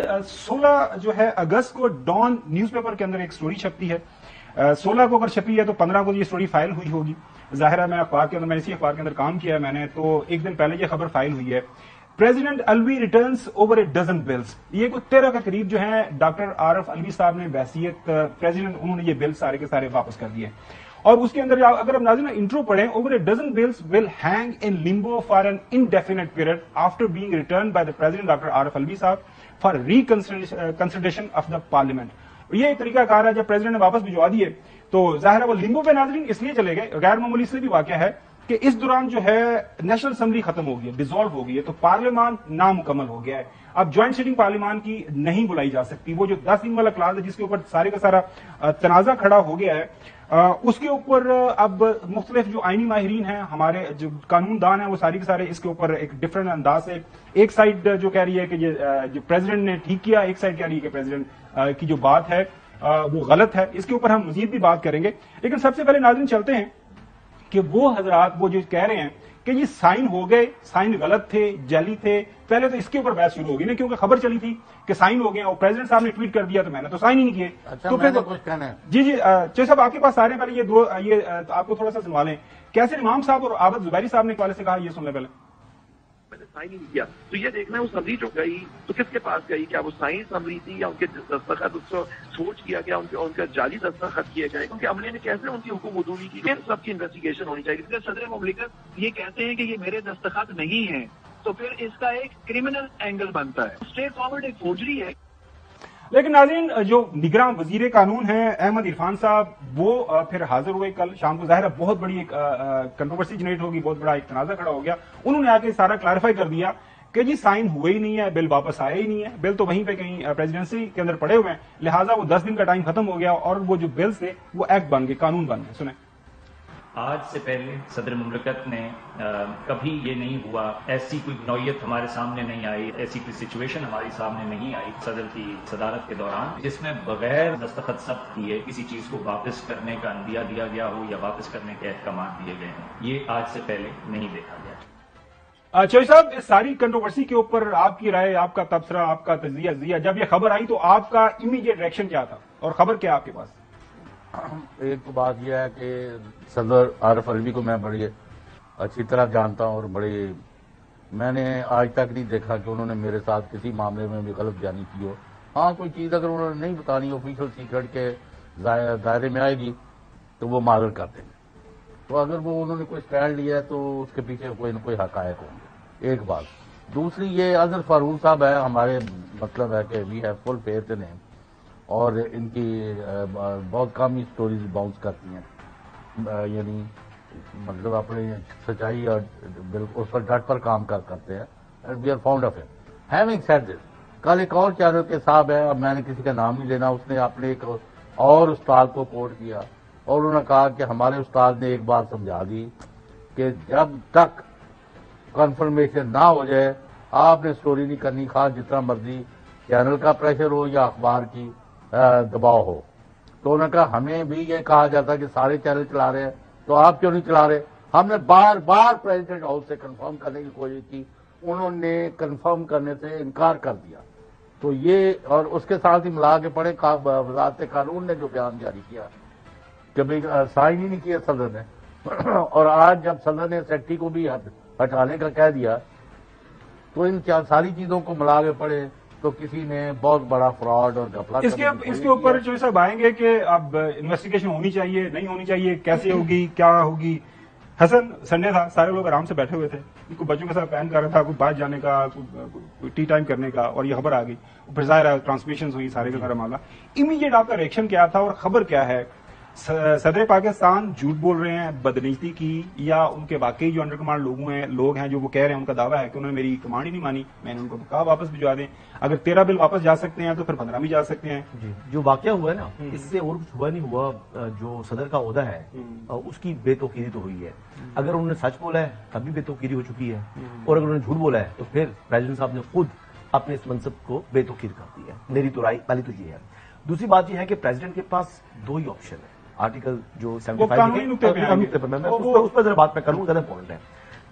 16 जो है अगस्त को डॉन न्यूज़पेपर के अंदर एक स्टोरी छपती है। 16 को अगर छपी है तो 15 को ये स्टोरी फाइल हुई होगी। जाहिर है मैं अखबार के अंदर, मैंने इसी अखबार के अंदर काम किया है मैंने, तो एक दिन पहले ये खबर फाइल हुई है। President Alvi returns over a dozen bills. ये कुछ 13 के करीब जो है डॉक्टर आरफ अलवी साहब ने बहसियत प्रेसिडेंट, उन्होंने ये बिल सारे के सारे वापस कर दिए। और उसके अंदर अगर हम नाज़रीन इंट्रो पढ़ें, over a dozen bills will hang in limbo for an indefinite period after being return by the president doctor Arif Alvi साहब for reconsideration of the parliament. ये एक तरीकाकार है, जब प्रेसिडेंट ने वापस भिजवा दिए तो जाहिर है वो लिम्बो पे नाज़रीन इसलिए चले गए, गैर मामूली इसलिए भी वाकया है कि इस दौरान जो है नेशनल असेंबली खत्म हो गई है, डिसॉल्व हो गई है, तो पार्लियामान नामुकम्मल हो गया है। अब ज्वाइंट सिटिंग पार्लियामान की नहीं बुलाई जा सकती। वो जो 10 दिन वाला क्लास है जिसके ऊपर सारे का सारा तनाजा खड़ा हो गया है, उसके ऊपर अब मुख्तलिफ जो आईनी माहिरीन हैं, हमारे जो कानूनदान हैं, वो सारी के सारे इसके ऊपर एक डिफरेंट अंदाज से, एक साइड जो कह रही है कि ये जो प्रेसिडेंट ने ठीक किया, एक साइड कह रही है कि प्रेसिडेंट की जो बात है वो गलत है। इसके ऊपर हम मजीद भी बात करेंगे, लेकिन सबसे पहले नाज़रीन चलते हैं कि वो हजरात वो जो कह रहे हैं कि ये साइन हो गए, साइन गलत थे, जाली थे। पहले तो इसके ऊपर बहस शुरू होगी ना, क्योंकि खबर चली थी कि साइन हो गए और प्रेसिडेंट साहब ने ट्वीट कर दिया तो मैंने तो साइन ही नहीं किए। अच्छा, तो फिर कुछ कहना है? जी चौधरी साहब आपके पास आ रहे हैं, पहले ये आपको थोड़ा सा सुनवा लें। कैसे इमाम साहब और आबद जुबैरी साहब ने एक वाले से कहा, ये सुन ले पहले। मैंने साइन ही नहीं किया, तो ये देखना है वो समरी जो गई तो किसके पास गई, क्या वो साइन समरी थी या उनके दस्तखत उसको सोच किया गया, उनका जाली दस्तखत किए गए, क्योंकि अमले ने कैसे उनकी हुकूम अदूली की। इन सबकी इन्वेस्टिगेशन होनी चाहिए। इसलिए सदर मुमलिकत ये कहते हैं कि ये मेरे दस्तखत नहीं है, तो फिर इसका एक क्रिमिनल एंगल बनता है, स्ट्रेट फॉरवर्ड एक फोर्जरी है। लेकिन नाज़रीन जो निगरान वजीर कानून है अहमद इरफान साहब, वो फिर हाजिर हुए कल शाम को। जाहिर है बहुत बड़ी एक कंट्रोवर्सी जनरेट होगी, बहुत बड़ा एक तनाजा खड़ा हो गया। उन्होंने आके सारा क्लैरिफाई कर दिया कि जी साइन हुए ही नहीं है, बिल वापस आया ही नहीं है, बिल तो वहीं पे कहीं प्रेसिडेंसी के अंदर पड़े हुए हैं, लिहाजा वो 10 दिन का टाइम खत्म हो गया और वो जो बिल्स थे वो एक्ट बन गए, कानून बन गए। सुने। आज से पहले सदर मुमलिकत ने कभी ये नहीं हुआ, ऐसी कोई नौयत हमारे सामने नहीं आई, ऐसी कोई सिचुएशन हमारे सामने नहीं आई सदर की सदारत के दौरान जिसमें बगैर दस्तखत सख्त किए किसी चीज को वापस करने का अंदिया दिया गया हो या वापस करने के अहकाम दिए गए हैं। ये आज से पहले नहीं देखा गया। चौधरी साहब, इस सारी कंट्रोवर्सी के ऊपर आपकी राय, आपका तबसरा, आपका तजिया, जब ये खबर आई तो आपका इमीडिएट रिएक्शन क्या था और खबर क्या आपके पास? एक तो बात यह है कि सदर आरफ अलवी को मैं बड़ी अच्छी तरह जानता हूं और मैंने आज तक नहीं देखा कि उन्होंने मेरे साथ किसी मामले में भी गलत बयानी की हो। हाँ, कोई चीज़ अगर उन्होंने नहीं बतानी ऑफिशियल सीक्रेट के दायरे में आएगी तो वो माजर कर देंगे। तो अगर वो उन्होंने कोई स्टैंड लिया है तो उसके पीछे कोई न कोई हकायक होंगे, एक बात। दूसरी, ये अजहर फारूक साहब है, हमारे मतलब है कि we have full faith in him, और इनकी बहुत कम ही स्टोरीज बाउंस करती हैं, यानी मतलब अपनी सच्चाई और उस पर डट पर काम करते हैं। And we are fond of it. Having said this, कल एक और चैनल के साहब है, अब मैंने किसी का नाम नहीं लेना, उसने अपने एक और उस्ताद को कोट किया और उन्होंने कहा कि हमारे उस्ताद ने एक बात समझा दी कि जब तक कन्फर्मेशन ना हो जाए आपने स्टोरी नहीं करनी, खास जितना मर्जी चैनल का प्रेशर हो या अखबार की दबाव हो। तो उन्होंने कहा हमें भी ये कहा जाता है कि सारे चैनल चला रहे हैं तो आप क्यों नहीं चला रहे। हमने बार बार प्रेसिडेंट हाउस से कंफर्म करने की कोशिश की, उन्होंने कंफर्म करने से इनकार कर दिया। तो ये और उसके साथ ही मिला के पड़े वज़ारत कानून ने जो बयान जारी किया कि भाई साइन ही नहीं किया सदर ने और आज जब सदर ने सेक्रेटरी को भी हटाने का कह दिया तो इन सारी चीजों को मिला के पड़े तो किसी ने बहुत बड़ा फ्रॉड और घपला। इसके ऊपर जो साहब आएंगे कि अब इन्वेस्टिगेशन होनी चाहिए, नहीं होनी चाहिए, कैसे होगी, क्या होगी। हसन, संडे था, सारे लोग आराम से बैठे हुए थे, कोई बच्चों के साथ प्लान कर रहा था, कोई बाहर जाने का, कोई टी टाइम करने का, और ये खबर आ गई। फिर जाहिर है ट्रांसमिशन हुई, सारे का सारा मामला। इमीडिएट आपका रिएक्शन क्या था और खबर क्या है? सदर पाकिस्तान झूठ बोल रहे हैं बदनीति की, या उनके वाकई जो अंडर कमांड लोग हैं जो वो कह रहे हैं, उनका दावा है कि उन्होंने मेरी कमांड ही नहीं मानी, मैंने उनको कहा वापस भिजवा दें। अगर 13 बिल वापस जा सकते हैं तो फिर 15 भी जा सकते हैं। जी, जो वाकया हुआ है ना, इससे और कुछ हुआ नहीं हुआ। जो सदर का ओहदा है उसकी बेतौकीरी तो हुई है। अगर उन्होंने सच बोला है तभी बेतौकीरी हो चुकी है, और अगर उन्होंने झूठ बोला है तो फिर प्रेसिडेंट साहब ने खुद अपने इस मनसब को बेतौकीर कर दी है। मेरी तो राय पहली तो ये है। दूसरी बात यह है कि प्रेसिडेंट के पास दो ही ऑप्शन है। आर्टिकल जो 75 उस पर जरा बात मैं करूंगा, गलत पॉइंट है।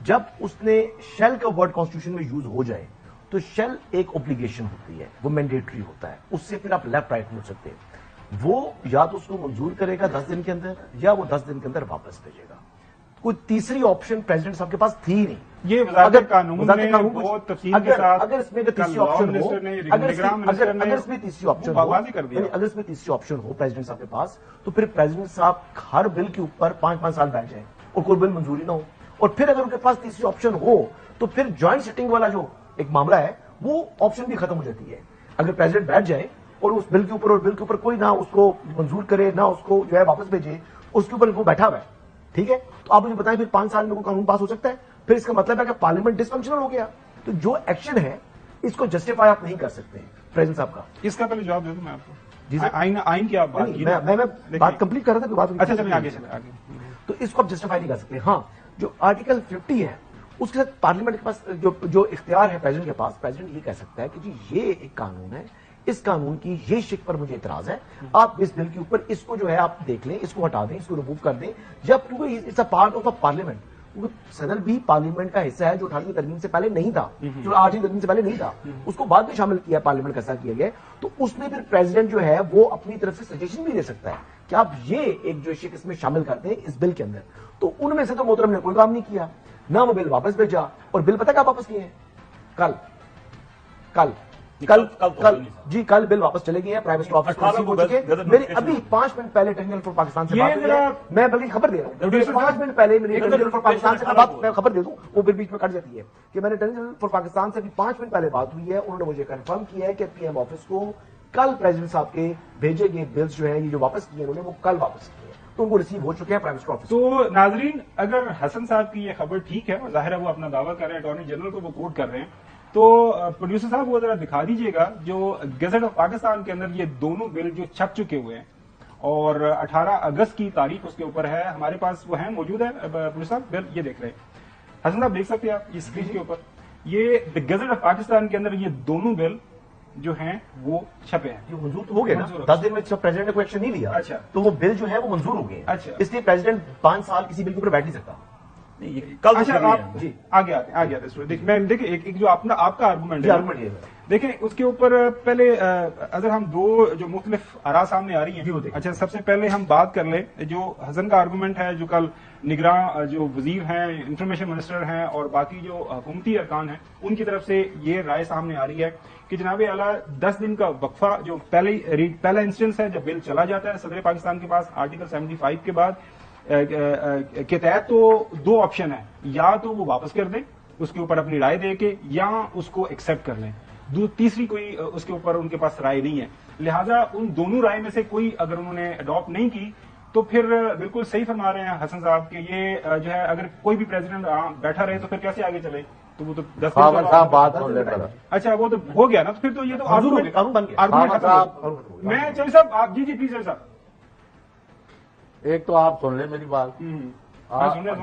जब उसने शेल का वर्ड कॉन्स्टिट्यूशन में यूज हो जाए تو شیل ایک اوبلیگیشن ہوتی ہے، وہ مینڈیٹری ہوتا ہے، اس سے پھر آپ لیفٹ رائٹ مڑ سکتے ہیں. وہ یا تو اس کو منظور کرے گا 10 دن کے اندر، یا وہ 10 دن کے اندر واپس بھیجے گا. کوئی تیسری آپشن پریزیڈنٹ صاحب کے پاس تھی نہیں. یہ وزارت قانون میں بہت تفصیل کے ساتھ اگر اس میں تیسری آپشن ہو، اگر اس میں تیسری آپشن ہو، اگر اس میں تیسری آپشن ہو پریزیڈنٹ صاحب کے پاس، تو پھر پریزیڈنٹ صاحب ہر بل کے اوپر 5-5 سال بیٹھ جائیں اور کوئی بل منظوری نہ ہو. اور پھر اگر ان کے پاس تیسری آپشن ہو تو پھر جوائنٹ سٹنگ والا جو ایک معاملہ ہے وہ آپشن بھی ختم ہو جاتی ہے. اگر پریزیڈنٹ بیٹھ جائے اور اس بل کے اوپر اور بل کے اوپر کوئی نہ اس کو منظور کرے نہ اس کو جو ہے واپس بھیجے، اس کے اوپر وہ بیٹھا ہوا ہے، ٹھیک ہے، تو آپ مجھے بتائیں پھر 5 سال میں کوئی قانون پاس ہو سکتا ہے؟ پھر اس کا مطلب ہے کہ پارلیمنٹ ڈس فنکشنل ہو گیا. تو جو ایکشن ہے اس کو جسٹیفائی آپ نہیں کر سکتے پریزیڈنٹ صاحب کا. اس کا پہلے جواب دے دوں میں آپ کو. جی سر. آئین کی آپ بات کی، میں بات کمپلیٹ کر رہا تھا. اچھا چلیں آگے چلیں آگے. تو اس کو آپ جسٹیفائی نہیں کر سکتے. ہاں جو آرٹیکل 50 ہے اس کے ساتھ پارلیمنٹ کے پاس جو اختیار ہے پریزیڈنٹ کے پاس، پریزیڈنٹ یہ کہہ سکتا ہے کہ جی یہ ایک قانون ہے، اس قانون کی یہ شک پر مجھے اعتراض ہے، آپ اس بل کے اوپر اس کو جو ہے آپ دیکھ لیں، اس کو ہٹا دیں، اس کو ریموو کر دیں. جب کیونکہ it's a part of a parliament, صدر بھی پارلیمنٹ کا حصہ ہے جو 18ویں ترمیم سے پہلے نہیں تھا، جو 8ویں ترمیم سے پہلے نہیں تھا، اس کو بعد میں شامل کیا پارلیمنٹ کا حصہ کیا گیا. تو اس میں پھر پریزیڈنٹ جو ہے وہ اپنی طرف سے سجیشن بھی دے سکتا ہے کہ آپ یہ ایک جو شک اس میں شامل کرتے ہیں اس بل کے اندر. تو ان میں سے تو محترم نے کوئی کام نہیں کیا، نہ وہ بل واپس بھیجا. اور بل پتہ کیا واپس کیے ہیں؟ کل بل واپس چلے گئے ہیں، پرائم منسٹر آفس ہو چکے. میری ابھی 5 منٹ پہلے ٹریننل فار پاکستان سے بات ہوئی ہے، میں بلکہ خبر دے رہا ہوں 5 منٹ پہلے میری ٹریننل فار پاکستان سے بات، میں خبر دے دوں وہ پھر بیچ میں کٹ جاتی ہے کہ میں نے ٹریننل فار پاکستان سے ابھی 5 منٹ پہلے بات ہوئی ہے. انہوں نے مجھے کنفرم کیا ہے کہ پی ایم آفس کو کل پریزیڈنٹ صاحب کے بھیجے گئے بلز جو ہیں یہ جو واپس کیے انہوں نے وہ کل واپس کیے ہیں، تو ان کو ریسیو ہو چکے ہیں پرائم منسٹر آفس. تو ناظرین اگر حسن صاحب کی یہ خبر ٹھیک ہے اور ظاہر ہے وہ اپنا دعویٰ کر رہے ہیں، اٹارنی جنرل کو وہ کوٹ کر رہے ہیں، تو پروڈیوسر صاحب وہ ذرا دکھا دیجئے گا جو گزٹ آف پاکستان کے اندر یہ دونوں بل جو چھپ چکے ہوئے ہیں اور 18 اگست کی تاریخ اس کے اوپر ہے ہمارے پاس، وہ ہیں موجود ہے پروڈیوسر صاحب بل یہ دیکھ رہے ہیں. حسن صاحب دیکھ سکتے ہیں آپ یہ اسکرین کے اوپر یہ گزٹ آف پاکستان کے اندر یہ دونوں بل جو ہیں وہ چھپے ہیں. یہ منظور تو ہو گئے نا 10 دن میں پریزیڈنٹ نے کوئی ایکشن نہیں لیا. اچھا تو وہ بل جو ہے وہ منظور ہو گئے. اچھا اس لیے پریزیڈنٹ 5 سال کسی بل کے اوپر بیٹھ نہیں سکتا. اچھا آپ جی آگے آتے دیکھیں ایک جو آپ کا آرگومنٹ ہے دیکھیں اس کے اوپر پہلے اگر ہم دو جو مختلف آراء سامنے آ رہی ہیں. اچھا سب سے پہلے ہم بات کر لیں جو حسن کا آرگومنٹ ہے جو کل نگراں جو وزیر ہیں، انفارمیشن منسٹر ہیں اور باقی جو حکومتی ارکان ہیں ان کی طرف سے یہ رائے سامنے آ رہی ہے کہ جناب اعلیٰ 10 دن کا وقفہ جو پہلا انسٹنس ہے جب بل چلا جاتا ہے صدر پاکستان کے پاس آرٹیکل 75 کے بعد کے تحت، تو 2 آپشن ہیں، یا تو وہ واپس کر دیں اس کے اوپر اپنی رائے دے کے، یا اس کو ایکسپٹ کر لیں. تیسری کوئی اس کے اوپر ان کے پاس رائے نہیں ہے. لہذا ان دونوں رائے میں سے کوئی اگر انہوں نے اڈاپٹ نہیں کی تو پھر بالکل صحیح فرما رہے ہیں حسن صاحب کہ یہ جو ہے اگر کوئی بھی پریزیڈنٹ بیٹھا رہے تو پھر کیسے آگے چلے. تو وہ تو 10 بات ہو لے کر اچھا وہ تو ہو گیا نا، تو پھر تو یہ تو قانون بن گیا. میں چوہدری صاحب آپ جی پلیز سر صاحب ایک تو آپ سن لیں میری بات.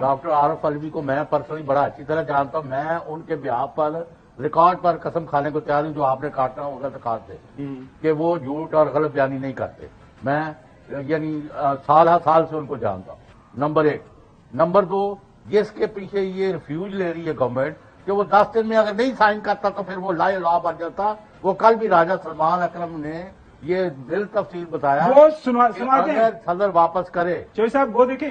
ڈاکٹر عارف علوی کو میں پرسنلی بڑا اچھی طرح جانتا ہوں. میں ان کے بیہاف پر ریکارڈ پر قسم کھانے کو تیار ہوں، جو آپ نے کاٹنا ہوگا تو کاٹ دے کہ وہ جھوٹ اور غلط بیانی نہیں کرتے. میں یعنی سال ہر سال سے ان کو جانتا ہوں. نمبر 1. نمبر 2 جس کے پیچھے یہ ریفیوج لے رہی ہے گورنمنٹ کہ وہ 10 دن میں اگر نہیں سائن کرتا تو پھر وہ لا بن جاتا. وہ کل بھی راجہ سلمان اکرم نے یہ بل تفصیل بتایا، وہ سناتے ہیں صدر واپس کرے. چوہدری صاحب وہ دیکھیں